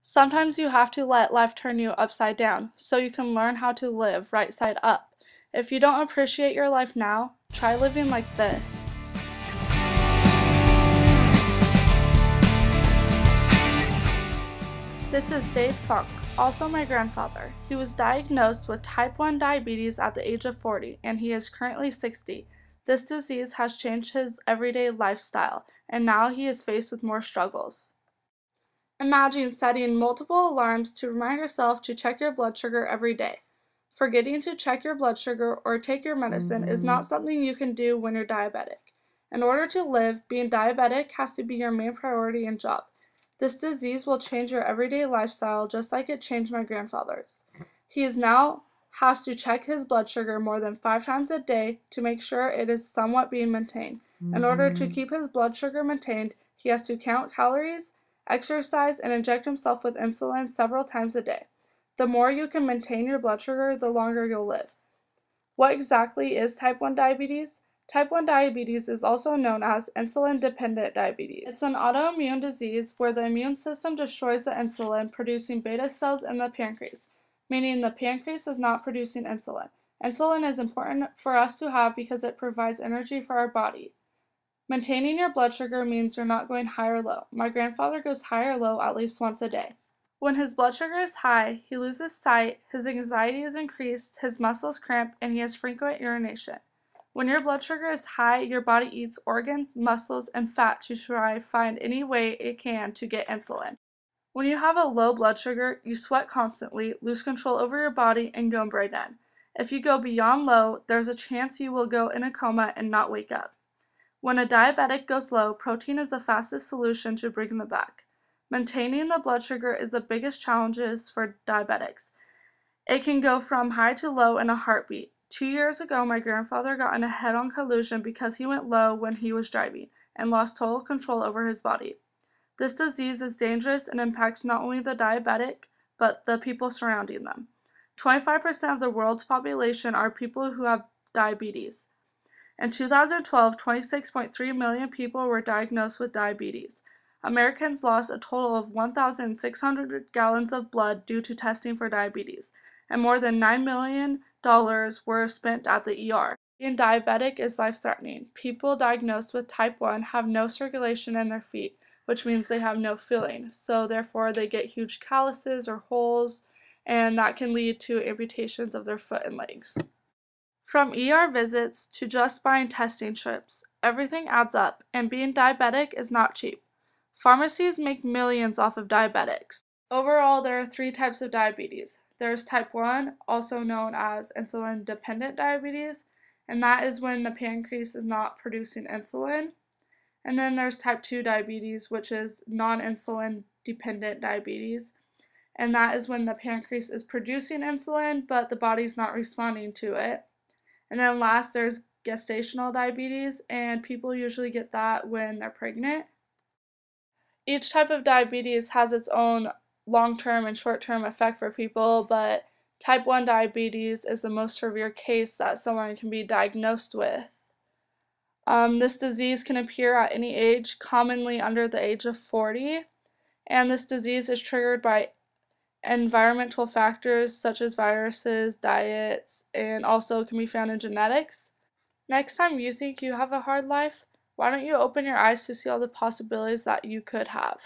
Sometimes you have to let life turn you upside down so you can learn how to live right side up. If you don't appreciate your life now, try living like this. This is Dave Funk, also my grandfather. He was diagnosed with type 1 diabetes at the age of 40, and he is currently 60. This disease has changed his everyday lifestyle, and now he is faced with more struggles. Imagine setting multiple alarms to remind yourself to check your blood sugar every day. Forgetting to check your blood sugar or take your medicine is not something you can do when you're diabetic. In order to live, being diabetic has to be your main priority and job. This disease will change your everyday lifestyle just like it changed my grandfather's. He now has to check his blood sugar more than 5 times a day to make sure it is somewhat being maintained. In order to keep his blood sugar maintained, he has to count calories, exercise, and inject himself with insulin several times a day. The more you can maintain your blood sugar, the longer you'll live. What exactly is type 1 diabetes? Type 1 diabetes is also known as insulin-dependent diabetes. It's an autoimmune disease where the immune system destroys the insulin-producing beta cells in the pancreas, meaning the pancreas is not producing insulin. Insulin is important for us to have because it provides energy for our body. Maintaining your blood sugar means you're not going high or low. My grandfather goes high or low at least once a day. When his blood sugar is high, he loses sight, his anxiety is increased, his muscles cramp, and he has frequent urination. When your blood sugar is high, your body eats organs, muscles, and fat to try to find any way it can to get insulin. When you have a low blood sugar, you sweat constantly, lose control over your body, and go brain dead. If you go beyond low, there's a chance you will go in a coma and not wake up. When a diabetic goes low, protein is the fastest solution to bring them back. Maintaining the blood sugar is the biggest challenges for diabetics. It can go from high to low in a heartbeat. 2 years ago, my grandfather got in a head-on collision because he went low when he was driving and lost total control over his body. This disease is dangerous and impacts not only the diabetic, but the people surrounding them. 25% of the world's population are people who have diabetes. In 2012, 26.3 million people were diagnosed with diabetes. Americans lost a total of 1,600 gallons of blood due to testing for diabetes, and more than $9 million were spent at the ER. Being diabetic is life-threatening. People diagnosed with type 1 have no circulation in their feet, which means they have no feeling, so therefore they get huge calluses or holes, and that can lead to amputations of their foot and legs. From ER visits to just buying testing strips, everything adds up, and being diabetic is not cheap. Pharmacies make millions off of diabetics. Overall, there are 3 types of diabetes. There's type 1, also known as insulin-dependent diabetes, and that is when the pancreas is not producing insulin. And then there's type 2 diabetes, which is non-insulin dependent diabetes, and that is when the pancreas is producing insulin, but the body's not responding to it. And then last, there's gestational diabetes, and people usually get that when they're pregnant. Each type of diabetes has its own long-term and short-term effect for people, but type 1 diabetes is the most severe case that someone can be diagnosed with. This disease can appear at any age, commonly under the age of 40, and this disease is triggered by environmental factors such as viruses, diets, and also can be found in genetics. Next time you think you have a hard life, why don't you open your eyes to see all the possibilities that you could have?